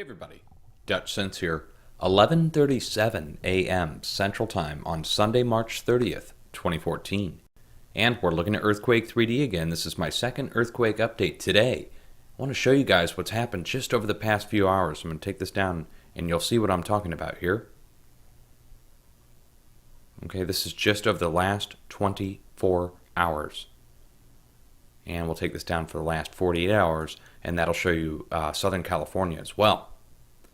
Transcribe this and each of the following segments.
Hey everybody, Dutchsinse here. 11:37 a.m. Central Time on Sunday, March 30th, 2014. And we're looking at Earthquake 3D again. This is my second earthquake update today. I want to show you guys what's happened just over the past few hours. I'm going to take this down and you'll see what I'm talking about here. Okay, this is just over the last 24 hours. And we'll take this down for the last 48 hours, and that'll show you Southern California as well.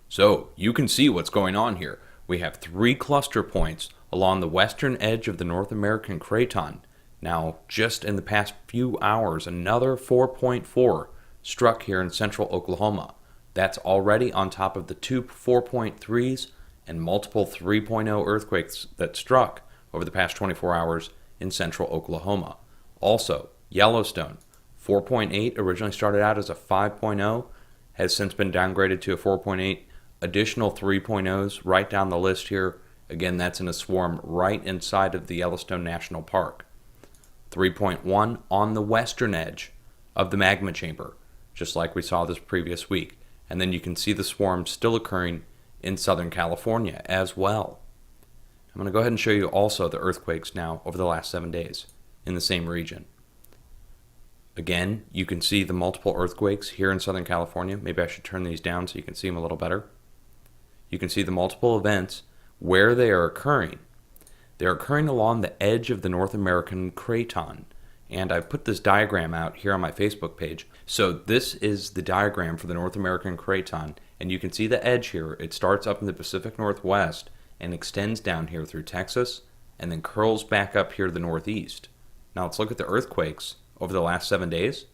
So you can see what's going on here. We have 3 cluster points along the western edge of the North American craton. Now, just in the past few hours, another 4.4 struck here in central Oklahoma. That's already on top of the 2 4.3s and multiple 3.0 earthquakes that struck over the past 24 hours in central Oklahoma. Also, Yellowstone, 4.8 originally started out as a 5.0, has since been downgraded to a 4.8. Additional 3.0s right down the list here. Again, that's in a swarm right inside of the Yellowstone National Park. 3.1 on the western edge of the magma chamber, just like we saw this previous week. And then you can see the swarm still occurring in Southern California as well. I'm going to go ahead and show you also the earthquakes now over the last 7 days in the same region. Again, you can see the multiple earthquakes here in Southern California. Maybe I should turn these down so you can see them a little better. You can see the multiple events where they are occurring. They're occurring along the edge of the North American craton. And I've put this diagram out here on my Facebook page. So this is the diagram for the North American craton. And you can see the edge here. It starts up in the Pacific Northwest and extends down here through Texas and then curls back up here to the northeast. Now let's look at the earthquakes over the last 7 days.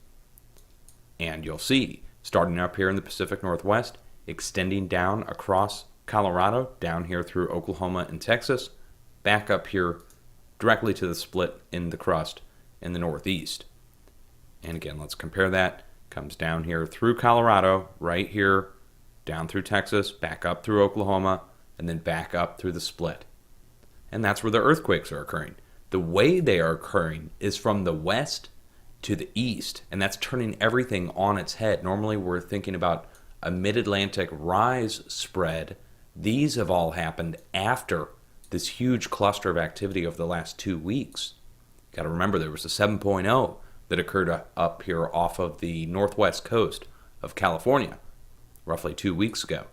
And you'll see, starting up here in the Pacific Northwest, extending down across Colorado, down here through Oklahoma and Texas, back up here directly to the split in the crust in the northeast. And again, let's compare that. Comes down here through Colorado, right here, down through Texas, back up through Oklahoma, and then back up through the split. And that's where the earthquakes are occurring. The way they are occurring is from the west to the east, and that's turning everything on its head. Normally we're thinking about a mid-Atlantic rise spread. These have all happened after this huge cluster of activity over the last 2 weeks. Got to remember there was a 7.0 that occurred up here off of the northwest coast of California roughly 2 weeks ago.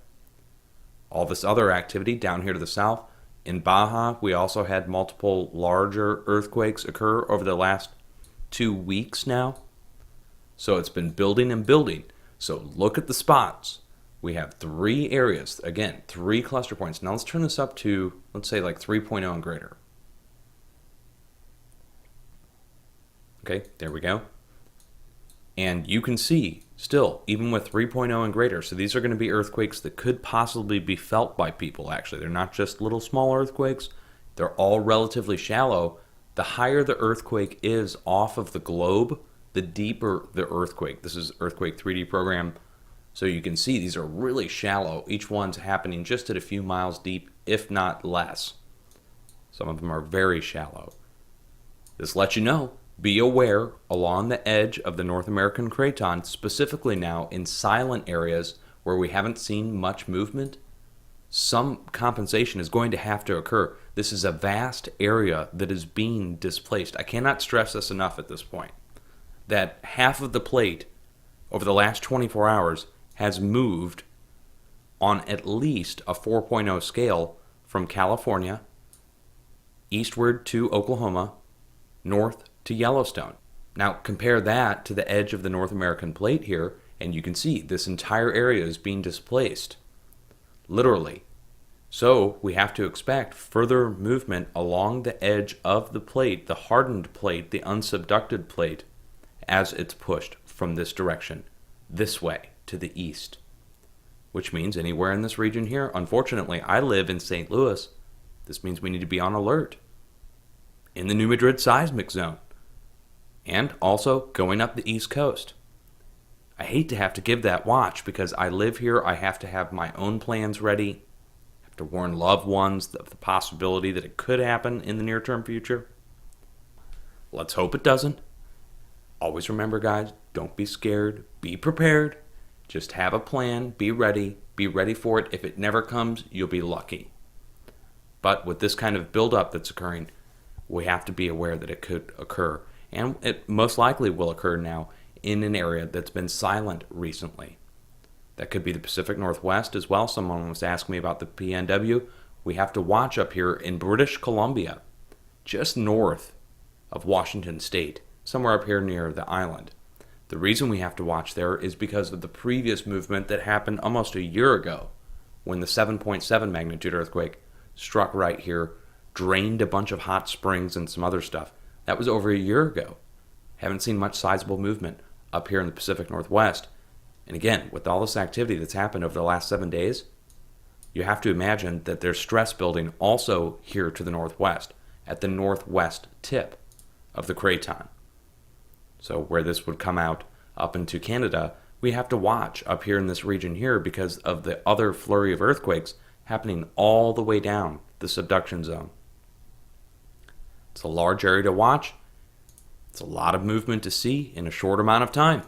All this other activity down here to the south. In Baja, we also had multiple larger earthquakes occur over the last 2 weeks now. So it's been building and building. So look at the spots. We have 3 areas, again, 3 cluster points. Now let's turn this up to, let's say like 3.0 and greater. Okay, there we go. And you can see still, even with 3.0 and greater, so these are going to be earthquakes that could possibly be felt by people actually. They're not just little small earthquakes. They're all relatively shallow. The higher the earthquake is off of the globe, the deeper the earthquake. This is Earthquake 3D program. So you can see these are really shallow. Each one's happening just at a few miles deep, if not less. Some of them are very shallow. This lets you know, be aware along the edge of the North American craton, specifically now in silent areas where we haven't seen much movement. Some compensation is going to have to occur. This is a vast area that is being displaced. I cannot stress this enough at this point, that half of the plate over the last 24 hours has moved on at least a 4.0 scale from California eastward to Oklahoma, north to Yellowstone. Now compare that to the edge of the North American plate here, and you can see this entire area is being displaced. Literally. So we have to expect further movement along the edge of the plate, the hardened plate, the unsubducted plate, as it's pushed from this direction, this way to the east. Which means anywhere in this region here, unfortunately, I live in St. Louis. This means we need to be on alert in the New Madrid seismic zone and also going up the East Coast. I hate to have to give that watch because I live here. I have to have my own plans ready. I have to warn loved ones of the possibility that it could happen in the near-term future. Let's hope it doesn't. Always remember, guys, don't be scared. Be prepared. Just have a plan, be ready for it. If it never comes, you'll be lucky. But with this kind of buildup that's occurring, we have to be aware that it could occur. And it most likely will occur now in an area that's been silent recently. That could be the Pacific Northwest as well. Someone was asking me about the PNW. We have to watch up here in British Columbia, just north of Washington State, somewhere up here near the island. The reason we have to watch there is because of the previous movement that happened almost a year ago when the 7.7 magnitude earthquake struck right here, drained a bunch of hot springs and some other stuff. That was over a year ago. Haven't seen much sizable movement up here in the Pacific Northwest. And again, with all this activity that's happened over the last 7 days, you have to imagine that there's stress building also here to the northwest, at the northwest tip of the craton. So where this would come out up into Canada, we have to watch up here in this region here because of the other flurry of earthquakes happening all the way down the subduction zone. It's a large area to watch. It's a lot of movement to see in a short amount of time.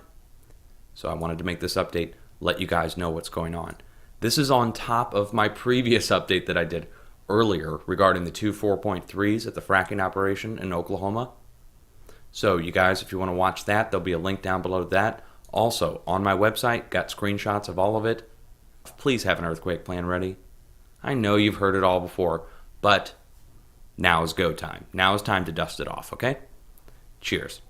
So I wanted to make this update, let you guys know what's going on. This is on top of my previous update that I did earlier regarding the two 4.3s at the fracking operation in Oklahoma. So you guys, if you want to watch that, there'll be a link down below that. Also, on my website, got screenshots of all of it. Please have an earthquake plan ready. I know you've heard it all before, but now is go time. Now is time to dust it off, okay? Cheers.